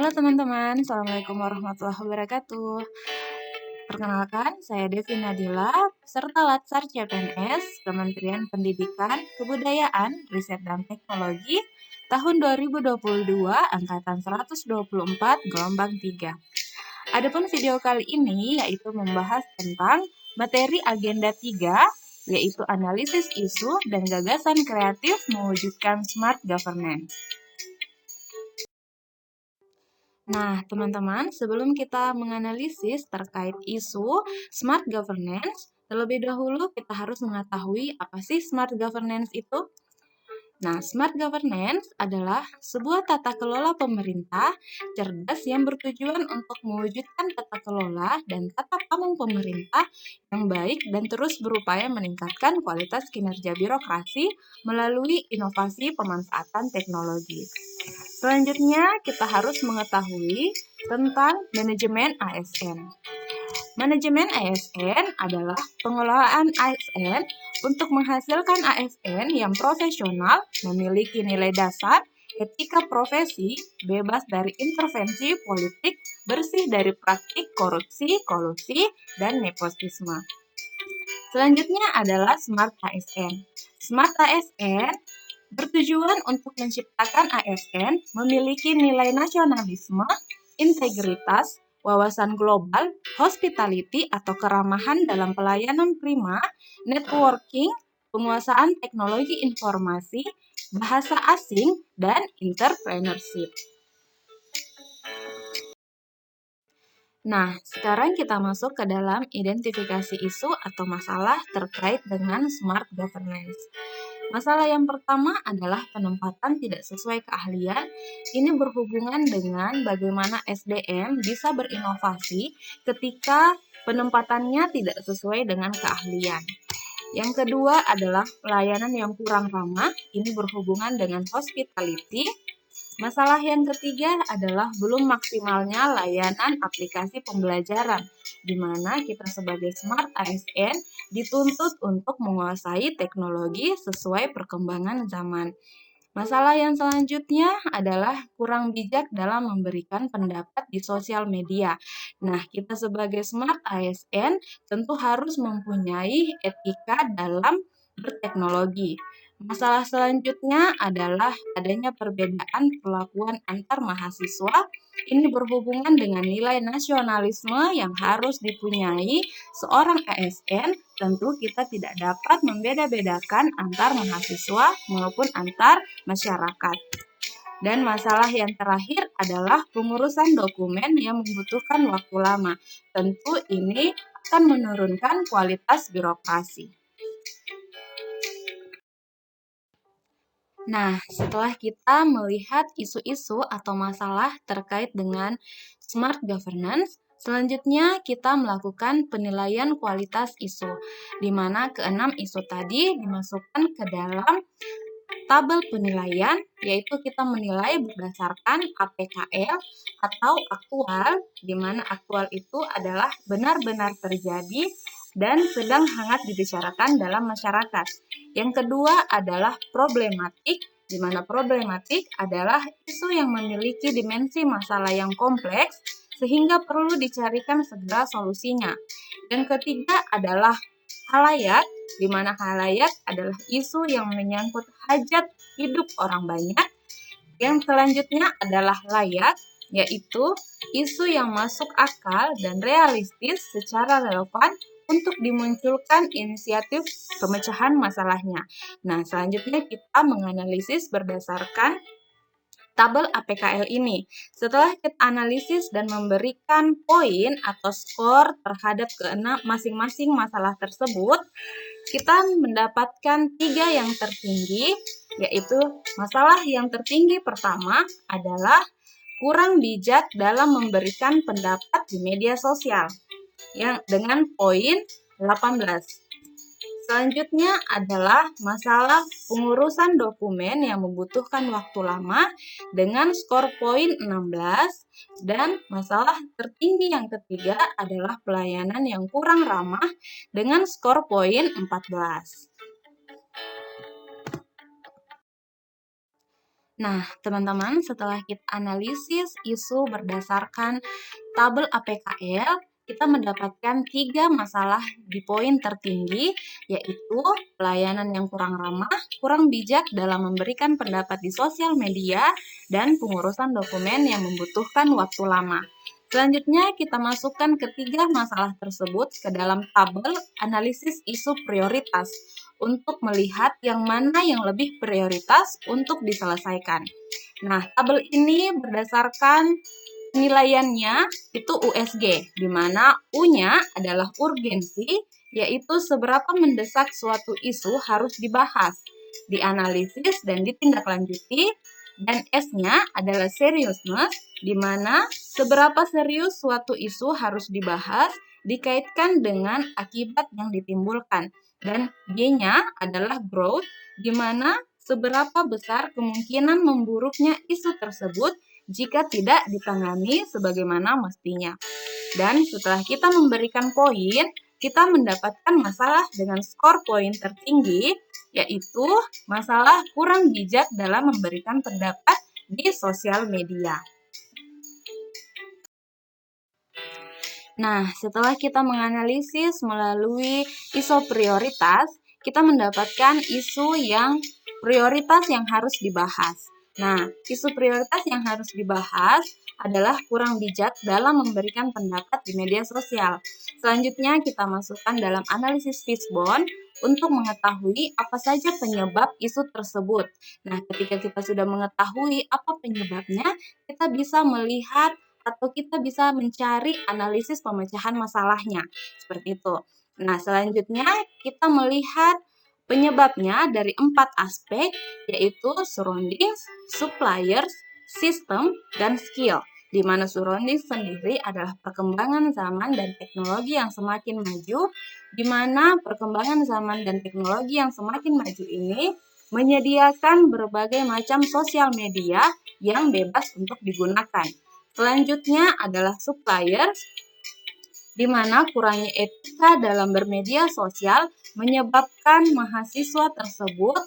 Halo teman-teman, Assalamualaikum warahmatullahi wabarakatuh. Perkenalkan, saya Devi Nadila, peserta Latsar CPNS, Kementerian Pendidikan, Kebudayaan, Riset dan Teknologi, tahun 2022, Angkatan 124, Gelombang 3. Adapun video kali ini yaitu membahas tentang materi agenda 3, yaitu analisis isu dan gagasan kreatif mewujudkan smart governance. Nah, teman-teman, sebelum kita menganalisis terkait isu smart governance, terlebih dahulu kita harus mengetahui apa sih smart governance itu. Nah, smart governance adalah sebuah tata kelola pemerintah cerdas yang bertujuan untuk mewujudkan tata kelola dan tata pamung pemerintah yang baik dan terus berupaya meningkatkan kualitas kinerja birokrasi melalui inovasi pemanfaatan teknologi. Selanjutnya, kita harus mengetahui tentang manajemen ASN. Manajemen ASN adalah pengelolaan ASN untuk menghasilkan ASN yang profesional, memiliki nilai dasar, etika profesi, bebas dari intervensi politik, bersih dari praktik korupsi, kolusi, dan nepotisme. Selanjutnya adalah Smart ASN. Smart ASN bertujuan untuk menciptakan ASN memiliki nilai nasionalisme, integritas, wawasan global, hospitality atau keramahan dalam pelayanan prima, networking, penguasaan teknologi informasi, bahasa asing, dan entrepreneurship. Nah, sekarang kita masuk ke dalam identifikasi isu atau masalah terkait dengan smart governance. Masalah yang pertama adalah penempatan tidak sesuai keahlian. Ini berhubungan dengan bagaimana SDM bisa berinovasi ketika penempatannya tidak sesuai dengan keahlian. Yang kedua adalah pelayanan yang kurang ramah. Ini berhubungan dengan hospitality. Masalah yang ketiga adalah belum maksimalnya layanan aplikasi pembelajaran, di mana kita sebagai Smart ASN dituntut untuk menguasai teknologi sesuai perkembangan zaman. Masalah yang selanjutnya adalah kurang bijak dalam memberikan pendapat di sosial media. Nah, kita sebagai Smart ASN tentu harus mempunyai etika dalam berteknologi. Masalah selanjutnya adalah adanya perbedaan perlakuan antar mahasiswa. Ini berhubungan dengan nilai nasionalisme yang harus dipunyai seorang ASN. Tentu kita tidak dapat membeda-bedakan antar mahasiswa maupun antar masyarakat. Dan masalah yang terakhir adalah pengurusan dokumen yang membutuhkan waktu lama. Tentu ini akan menurunkan kualitas birokrasi. Nah, setelah kita melihat isu-isu atau masalah terkait dengan smart governance, selanjutnya kita melakukan penilaian kualitas isu, di mana keenam isu tadi dimasukkan ke dalam tabel penilaian, yaitu kita menilai berdasarkan APKL atau aktual, di mana aktual itu adalah benar-benar terjadi dan sedang hangat dibicarakan dalam masyarakat. Yang kedua adalah problematik, di mana problematik adalah isu yang memiliki dimensi masalah yang kompleks sehingga perlu dicarikan segera solusinya. Yang ketiga adalah halayak, di mana halayak adalah isu yang menyangkut hajat hidup orang banyak. Yang selanjutnya adalah layak, yaitu isu yang masuk akal dan realistis secara relevan untuk dimunculkan inisiatif pemecahan masalahnya. Nah, selanjutnya kita menganalisis berdasarkan tabel APKL ini. Setelah kita analisis dan memberikan poin atau skor terhadap keenam masing-masing masalah tersebut, kita mendapatkan 3 yang tertinggi, yaitu masalah yang tertinggi pertama adalah kurang bijak dalam memberikan pendapat di media sosial yang dengan poin 18. Selanjutnya adalah masalah pengurusan dokumen yang membutuhkan waktu lama dengan skor poin 16, dan masalah tertinggi yang ketiga adalah pelayanan yang kurang ramah dengan skor poin 14. Nah, teman-teman, setelah kita analisis isu berdasarkan tabel APKL, kita mendapatkan 3 masalah di poin tertinggi, yaitu pelayanan yang kurang ramah, kurang bijak dalam memberikan pendapat di sosial media, dan pengurusan dokumen yang membutuhkan waktu lama. Selanjutnya, kita masukkan ketiga masalah tersebut ke dalam tabel analisis isu prioritas untuk melihat yang mana yang lebih prioritas untuk diselesaikan. Nah, tabel ini berdasarkan penilaiannya itu USG, di mana U-nya adalah urgensi, yaitu seberapa mendesak suatu isu harus dibahas, dianalisis, dan ditindaklanjuti, dan S-nya adalah seriousness, di mana seberapa serius suatu isu harus dibahas dikaitkan dengan akibat yang ditimbulkan, dan G-nya adalah growth, di mana seberapa besar kemungkinan memburuknya isu tersebut jika tidak ditangani sebagaimana mestinya. Dan setelah kita memberikan poin, kita mendapatkan masalah dengan skor poin tertinggi, yaitu masalah kurang bijak dalam memberikan pendapat di sosial media. Nah, setelah kita menganalisis melalui isu prioritas, kita mendapatkan isu yang prioritas yang harus dibahas. Nah, isu prioritas yang harus dibahas adalah kurang bijak dalam memberikan pendapat di media sosial. Selanjutnya, kita masukkan dalam analisis Fishbone untuk mengetahui apa saja penyebab isu tersebut. Nah, ketika kita sudah mengetahui apa penyebabnya, kita bisa melihat atau kita bisa mencari analisis pemecahan masalahnya. Seperti itu. Nah, selanjutnya kita melihat penyebabnya dari 4 aspek, yaitu surroundings, suppliers, sistem, dan skill. Di mana surroundings sendiri adalah perkembangan zaman dan teknologi yang semakin maju, di mana perkembangan zaman dan teknologi yang semakin maju ini menyediakan berbagai macam sosial media yang bebas untuk digunakan. Selanjutnya adalah suppliers, di mana kurangnya etika dalam bermedia sosial menyebabkan mahasiswa tersebut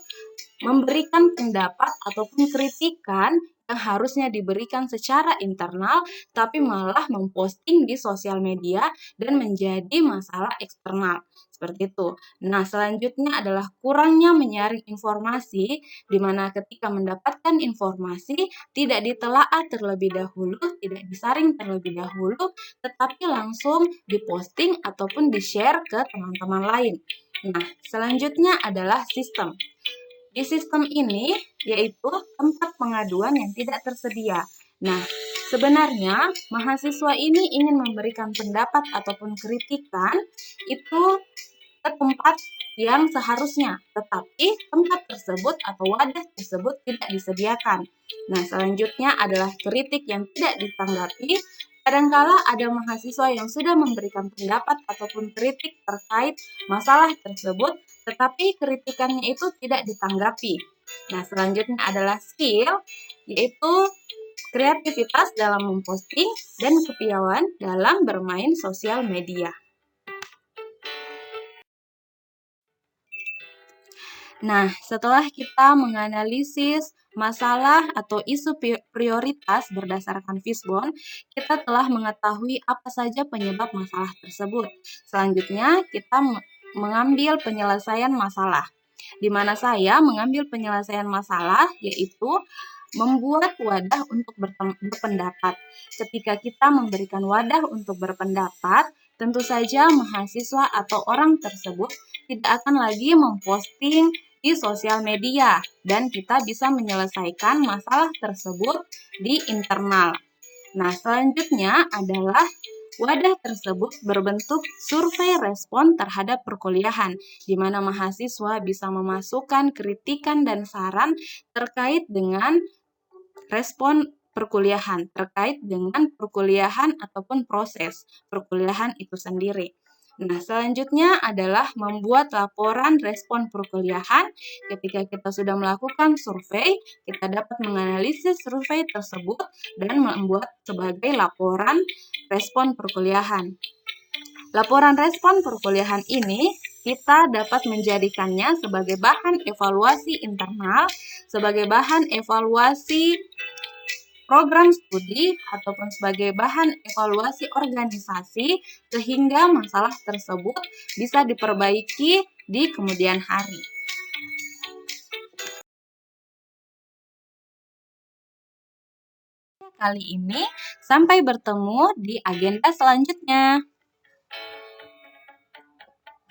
memberikan pendapat ataupun kritikan yang harusnya diberikan secara internal, tapi malah memposting di sosial media dan menjadi masalah eksternal. Seperti itu. Nah, selanjutnya adalah kurangnya menyaring informasi, di mana ketika mendapatkan informasi tidak ditelaah terlebih dahulu, tidak disaring terlebih dahulu, tetapi langsung diposting ataupun di-share ke teman-teman lain. Nah, selanjutnya adalah sistem. Di sistem ini yaitu tempat pengaduan yang tidak tersedia. Nah, sebenarnya mahasiswa ini ingin memberikan pendapat ataupun kritikan itu ke tempat yang seharusnya, tetapi tempat tersebut atau wadah tersebut tidak disediakan. Nah, selanjutnya adalah kritik yang tidak ditanggapi. Kadangkala ada mahasiswa yang sudah memberikan pendapat ataupun kritik terkait masalah tersebut, tetapi kritikannya itu tidak ditanggapi. Nah, selanjutnya adalah skill, yaitu kreativitas dalam memposting dan kepiawaian dalam bermain sosial media. Nah, setelah kita menganalisis masalah atau isu prioritas berdasarkan Fishbone, kita telah mengetahui apa saja penyebab masalah tersebut. Selanjutnya, kita mengambil penyelesaian masalah. Di mana saya mengambil penyelesaian masalah yaitu membuat wadah untuk berpendapat. Ketika kita memberikan wadah untuk berpendapat, tentu saja mahasiswa atau orang tersebut tidak akan lagi memposting di sosial media dan kita bisa menyelesaikan masalah tersebut di internal. Nah, selanjutnya adalah wadah tersebut berbentuk survei respon terhadap perkuliahan, di mana mahasiswa bisa memasukkan kritikan dan saran terkait dengan respon perkuliahan, terkait dengan perkuliahan ataupun proses perkuliahan itu sendiri. Nah, selanjutnya adalah membuat laporan respon perkuliahan. Ketika kita sudah melakukan survei, kita dapat menganalisis survei tersebut dan membuat sebagai laporan respon perkuliahan. Laporan respon perkuliahan ini kita dapat menjadikannya sebagai bahan evaluasi internal, sebagai bahan evaluasi program studi, ataupun sebagai bahan evaluasi organisasi, sehingga masalah tersebut bisa diperbaiki di kemudian hari. Kali ini, sampai bertemu di agenda selanjutnya.